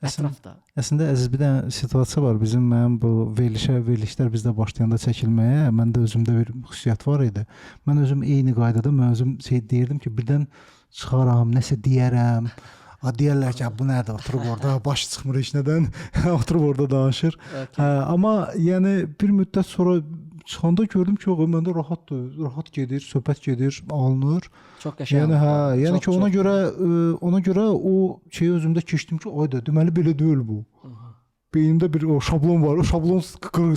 ətrafda. Əslində əziz bir dənə situasiya var. Mənim bu verilişlər bizdə başlayanda çəkilməyə, məndə özümdə bir xüsusiyyət var idi. Mən özüm eyni qaydada deyirdim ki, birdən çıxaram, nəsə deyərəm. Deyərlər ki, bu nədir? Oturub orada baş çıxmır heç nədən. Oturub orada danışır. Amma yəni bir müddət sonra çıxanda gördüm ki, məndə rahat gedir, söhbət gedir, alınır. Çox qəşəng. Yəni ki, ona görə o şeyi özümdə keçdim ki, ayda deməli belə deyil bu. Beynimdə bir o şablon var. O şablon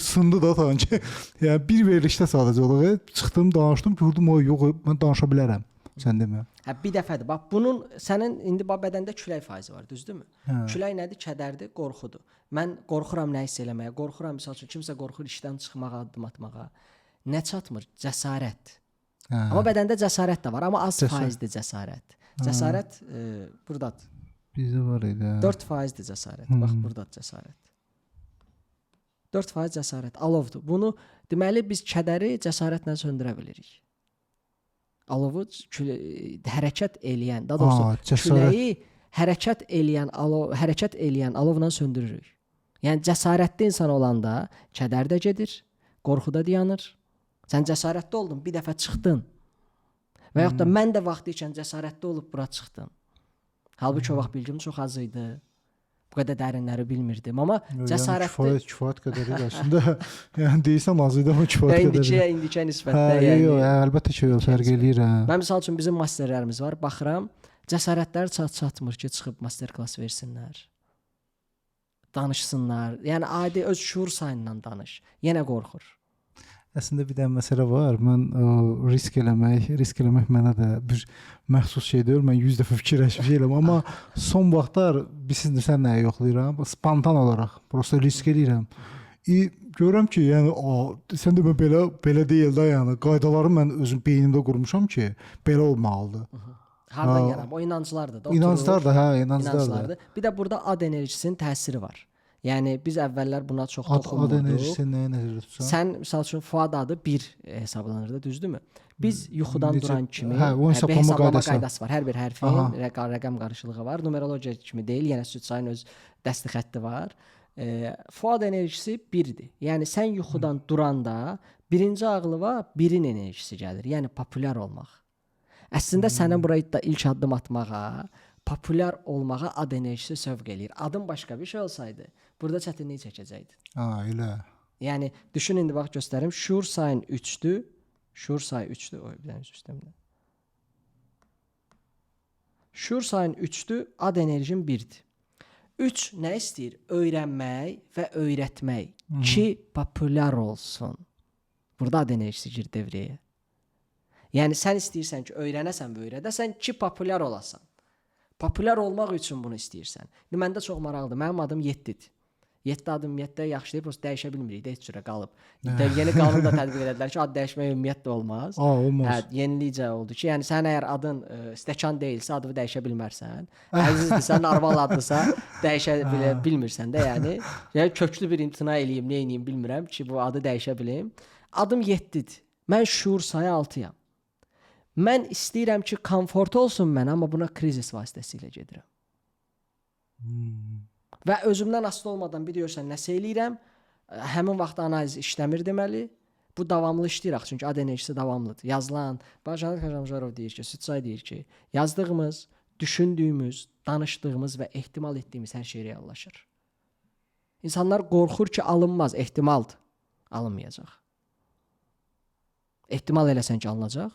sındı da sanki. Yəni bir verilişdə sadəcə olaraq çıxdım, danışdım, gördüm yox, mən danışa bilərəm. Sən demə. Bir dəfədir. Bax bunun sənin indi bədəndə külək faizi var, düzdürmü? Külək nədir? Kədərdir, qorxudur. Mən qorxuram nə hiss eləməyə, qorxuram məsəl üçün kimsə qorxur işdən çıxmağa, addım atmağa. Nə çatmır? Cəsarət. Amma bədəndə cəsarət də var, amma az faizdir cəsarət. Cəsarət burdadır. Bizdə var idi. 4%dir cəsarət. Bax burdadır cəsarət. 4% cəsarət alovdur. Bunu deməli biz kədəri cəsarətlə söndürə bilirik. Alovu hərəkət eləyən, daha doğrusu küləyi hərəkət eləyən alovla söndürürük. Yəni cəsarətli insan olanda kədər də gedir, qorxu da dayanır. Sən cəsarətli oldun, bir dəfə çıxdın. Və yaxud da mən də vaxtı ikən cəsarətli olub bura çıxdım. Halbuki o vaxt bilgim çox az idi. Bu qədər dərinləri bilmirdim, amma cəsarətli kifayət qədər idi əslində. Yəni deyirsəm az idi, amma kifayət qədər. İndikə nisbətdə yəni. Əlbəttə ki, fərq eləyir. Mən misal üçün bizim masterlərimiz var, baxıram, cəsarətləri çatmır ki, çıxıb master klass versinlər. Danışsınlar. Yəni adi öz şuur sayından danış. Yenə qorxur. Əslində bir dənə məsələ var. Mən risk eləmək mənə də bir məxsus şey deyil. Mən 100 dəfə fikirləşmişəm, amma son vaxtlar sən nəyə yoxlayıram? Spontan olaraq prosta risk eləyirəm. Görürəm ki, yəni sən demə belə deyil də, yəni qaydaları mən özüm beynimdə qurmuşam ki, belə olmalıdır. Hardan gələm? O inanclardır da. İnanclardır. Bir də burada ad enerjisinin təsiri var. Yəni biz əvvəllər buna çox toxunmurduq. Ad enerjisi nəyə nəzərdə tutsan? Sən misal üçün Fuad adı 1 hesablanırdı, düzdürmü? Biz yuxudan duran kimi hesablama qaydası var. Hər bir hərfin rəqəm qarşılığı var. Numerologiya kimi deyil, yenə süd sayın öz dəsti xətti var. Fuad enerjisi 1-dir. Yəni sən yuxudan duranda birinci ağlıva 1-in enerjisi gəlir. Yəni populyar olmaq. Əslində sənin buraya ilk addım atmağa, populyar olmağa ad enerjisi sövq eləyir. Adın başqa bir şey olsaydı, burada çətinlik çəkəcəkdin. Elə. Yəni düşün indi bax göstərim. Şuur sayın 3-dür. Şuur sayı 3-dür. Oy, bir dənə sistemdə. Şuur sayın 3-dür, ad enerjin 1-dir. 3 nə istəyir? Öyrənmək və öyrətmək ki, populyar olsun. Burada ad enerjisi gir devrəyə. Yəni sən istəyirsən ki, öyrənəsən və öyrədəsən ki, populyar olasan. Populyar olmaq üçün bunu istəyirsən. Məndə çox maraqlıdır. Mənim adım 7-dir. 7 adım ümumiyyətlə yaxşı deyil, prosta dəyişə bilmirik də heç cürə qalıb. Yeni qanun da tətbiq edədilər ki, ad dəyişmək ümumiyyətlə olmaz. Olmaz. Yenilikcə oldu ki, yəni sən əgər adın stəkan deyilsə, adını dəyişə bilmərsən. Əzizdirsə, normal adlısa dəyişə bilmirsən də, yəni köklü bir imtina eləyim, nə edeyim bilmirəm ki, bu adı dəyişə bilim. Adım 7-dir. Mən şuur sayı 6-yam. Mən istəyirəm ki, komfort olsun mən, amma buna krizis vasitəsilə gedirəm. Və özümdən asılı olmadan biliyorsan nəsə eləyirəm, həmin vaxt analiz işləmir deməli, bu davamlı işləyir axı, çünki ad enerjisi davamlıdır. Yazılan, Janat Kajamjarov deyir ki, Südsay deyir ki, yazdığımız, düşündüyümüz, danışdığımız və ehtimal etdiyimiz hər şey reallaşır. İnsanlar qorxur ki, alınmaz, ehtimaldır, alınmayacaq. Ehtimal eləsən ki, alınacaq.